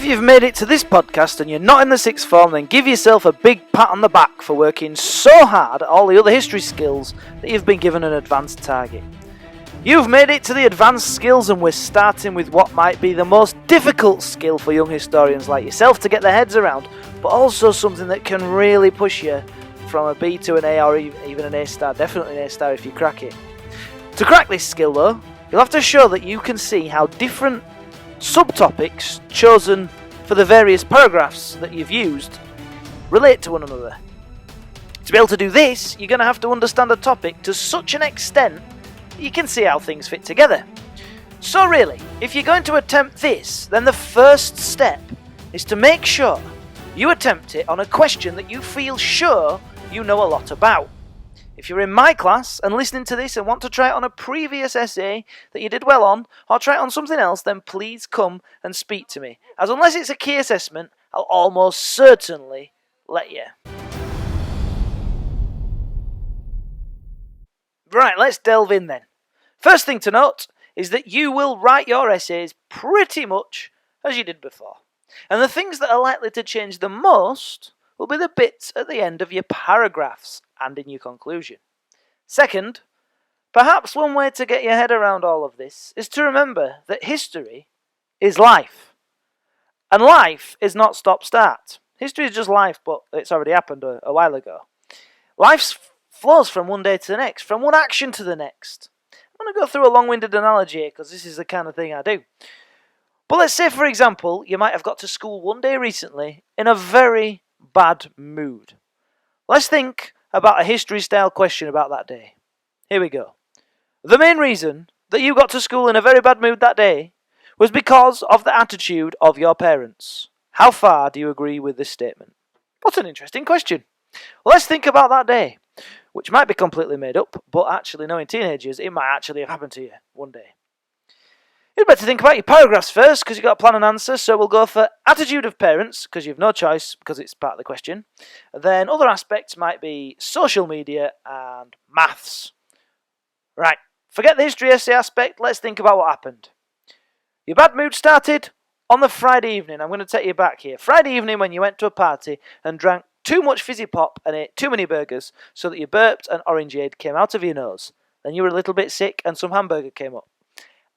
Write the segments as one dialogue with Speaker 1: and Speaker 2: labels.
Speaker 1: you've made it to this podcast and you're not in the sixth form, then give yourself a big pat on the back for working so hard at all the other history skills that you've been given an advanced target. You've made it to the advanced skills, and we're starting with what might be the most difficult skill for young historians like yourself to get their heads around, but also something that can really push you from a B to an A or even an A star, definitely an A star if you crack it. To crack this skill though, you'll have to show that you can see how different subtopics chosen for the various paragraphs that you've used relate to one another. To be able to do this, you're going to have to understand a topic to such an extent that you can see how things fit together. So really, if you're going to attempt this, then the first step is to make sure you attempt it on a question that you feel sure you know a lot about. If you're in my class and listening to this and want to try it on a previous essay that you did well on, or try it on something else, then please come and speak to me, as unless it's a key assessment, I'll almost certainly let you. Right, let's delve in then. First thing to note is that you will write your essays pretty much as you did before. And the things that are likely to change the most will be the bits at the end of your paragraphs and in your conclusion. Second, perhaps one way to get your head around all of this is to remember that history is life. And life is not stop-start. History is just life, but it's already happened a while ago. Life flows from one day to the next, from one action to the next. I'm going to go through a long-winded analogy here because this is the kind of thing I do. But let's say, for example, you might have got to school one day recently in a very bad mood. Let's think about a history-style question about that day. Here we go. The main reason that you got to school in a very bad mood that day was because of the attitude of your parents. How far do you agree with this statement? What an interesting question. Well, let's think about that day, which might be completely made up, but actually knowing teenagers, it might actually have happened to you one day. You'd better think about your paragraphs first, because you've got to plan an answer, so we'll go for attitude of parents, because you've no choice, because it's part of the question. Then other aspects might be social media and maths. Right, forget the history essay aspect, let's think about what happened. Your bad mood started on the Friday evening. I'm going to take you back here. Friday evening when you went to a party and drank too much fizzy pop and ate too many burgers so that you burped and orangeade came out of your nose. Then you were a little bit sick and some hamburger came up.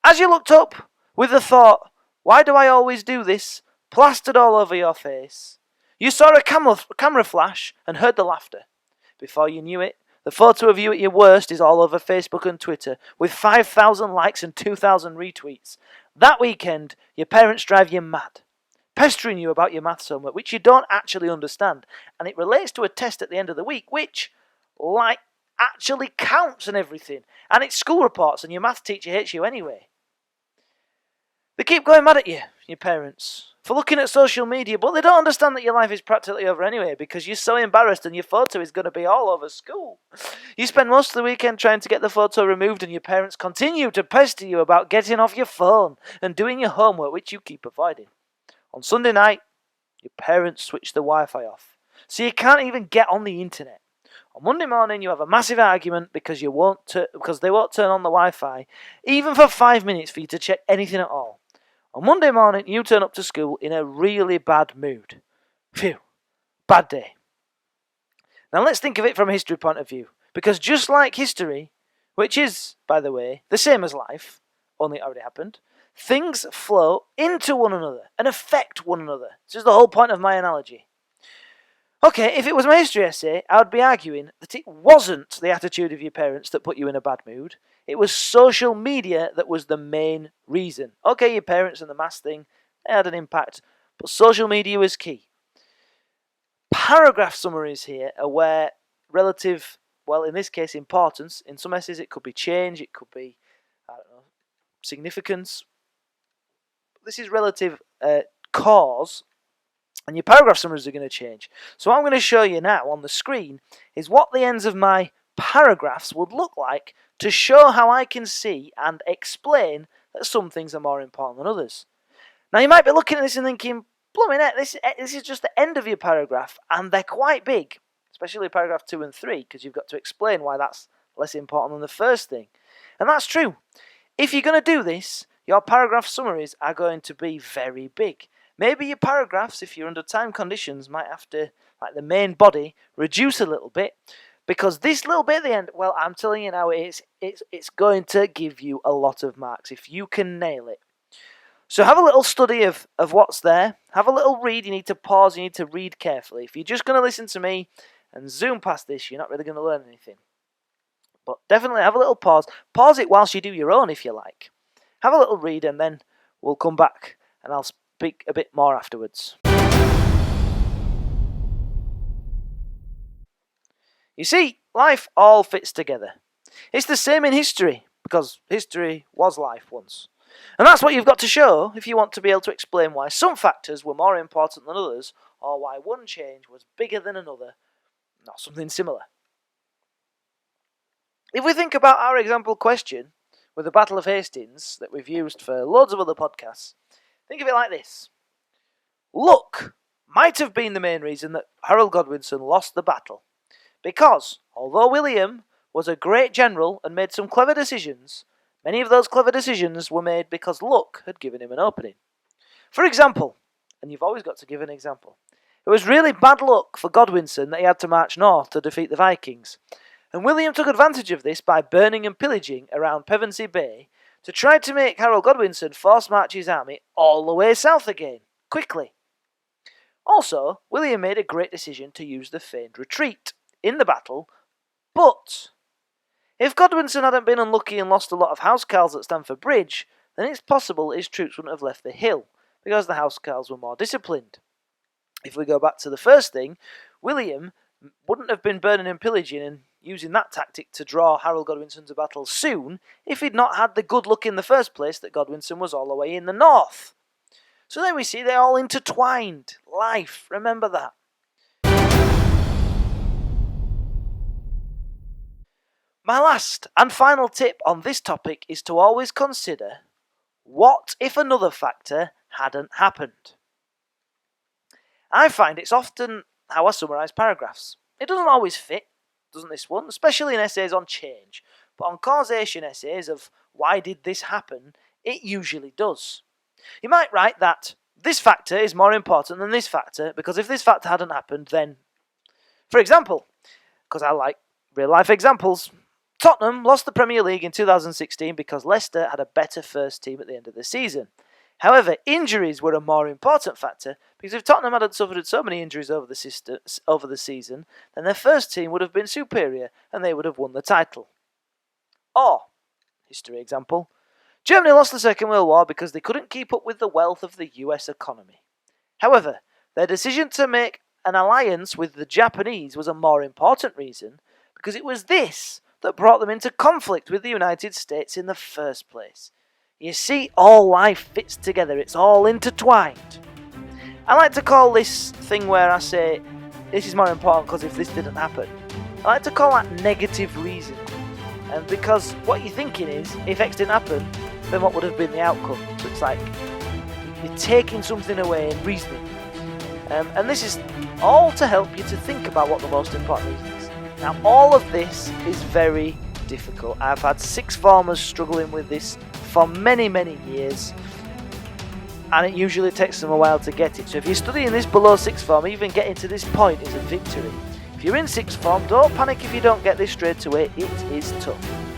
Speaker 1: As you looked up with the thought, why do I always do this, plastered all over your face, you saw a camera flash and heard the laughter. Before you knew it, the photo of you at your worst is all over Facebook and Twitter with 5,000 likes and 2,000 retweets. That weekend, your parents drive you mad, pestering you about your maths homework, which you don't actually understand, and it relates to a test at the end of the week, which, actually counts and everything, and it's school reports, and your maths teacher hates you anyway. They keep going mad at you, your parents, for looking at social media, but they don't understand that your life is practically over anyway because you're so embarrassed and your photo is going to be all over school. You spend most of the weekend trying to get the photo removed and your parents continue to pester you about getting off your phone and doing your homework, which you keep avoiding. On Sunday night, your parents switch the Wi-Fi off, so you can't even get on the internet. On Monday morning, you have a massive argument because they won't turn on the Wi-Fi, even for 5 minutes for you to check anything at all. On Monday morning, you turn up to school in a really bad mood. Phew, bad day. Now let's think of it from a history point of view, because just like history, which is, by the way, the same as life, only it already happened, things flow into one another and affect one another. This is the whole point of my analogy. Okay, if it was my history essay, I would be arguing that it wasn't the attitude of your parents that put you in a bad mood. It was social media that was the main reason. Okay, your parents and the maths thing, they had an impact, but social media was key. Paragraph summaries here are where relative, well, in this case, importance. In some essays, it could be change, it could be, significance. This is relative cause. And your paragraph summaries are going to change. So what I'm going to show you now on the screen is what the ends of my paragraphs would look like to show how I can see and explain that some things are more important than others. Now you might be looking at this and thinking, blooming heck, this is just the end of your paragraph, and they're quite big, especially paragraph 2 and 3, because you've got to explain why that's less important than the first thing. And that's true. If you're going to do this, your paragraph summaries are going to be very big. Maybe your paragraphs, if you're under time conditions, might have to, like the main body, reduce a little bit, because this little bit at the end, well, I'm telling you now, it's going to give you a lot of marks if you can nail it. So have a little study of what's there. Have a little read. You need to pause. You need to read carefully. If you're just going to listen to me and zoom past this, you're not really going to learn anything. But definitely have a little pause. Pause it whilst you do your own if you like. Have a little read and then we'll come back and I'll speak a bit more afterwards. You see, life all fits together. It's the same in history, because history was life once. And that's what you've got to show if you want to be able to explain why some factors were more important than others, or why one change was bigger than another, not something similar. If we think about our example question with the Battle of Hastings that we've used for loads of other podcasts, think of it like this. Luck might have been the main reason that Harold Godwinson lost the battle, because although William was a great general and made some clever decisions, many of those clever decisions were made because luck had given him an opening. For example, and you've always got to give an example, it was really bad luck for Godwinson that he had to march north to defeat the Vikings, and William took advantage of this by burning and pillaging around Pevensey Bay to try to make Harold Godwinson force march his army all the way south again, quickly. Also, William made a great decision to use the feigned retreat in the battle, but if Godwinson hadn't been unlucky and lost a lot of housecarls at Stamford Bridge, then it's possible his troops wouldn't have left the hill, because the housecarls were more disciplined. If we go back to the first thing, William wouldn't have been burning and pillaging and using that tactic to draw Harold Godwinson to battle soon if he'd not had the good luck in the first place that Godwinson was all the way in the north. So there we see they're all intertwined. Life, remember that. My last and final tip on this topic is to always consider, what if another factor hadn't happened? I find it's often how I summarise paragraphs. It doesn't always fit, doesn't this one? Especially in essays on change. But on causation essays of why did this happen, it usually does. You might write that this factor is more important than this factor, because if this factor hadn't happened, then... For example, because I like real life examples, Tottenham lost the Premier League in 2016 because Leicester had a better first team at the end of the season. However, injuries were a more important factor, because if Tottenham hadn't suffered so many injuries over the season, then their first team would have been superior and they would have won the title. Or, history example, Germany lost the Second World War because they couldn't keep up with the wealth of the US economy. However, their decision to make an alliance with the Japanese was a more important reason, because it was this that brought them into conflict with the United States in the first place. You see, all life fits together, it's all intertwined. I like to call this thing where I say, this is more important because if this didn't happen, I like to call that negative reason. And because what you're thinking is, if X didn't happen, then what would have been the outcome? So it's like, you're taking something away and reasoning. And this is all to help you to think about what the most important reason is. Now, all of this is very difficult. I've had sixth formers struggling with this for many, many years, and it usually takes them a while to get it. So if you're studying this below sixth form, even getting to this point is a victory. If you're in sixth form, don't panic if you don't get this straight away. It is tough.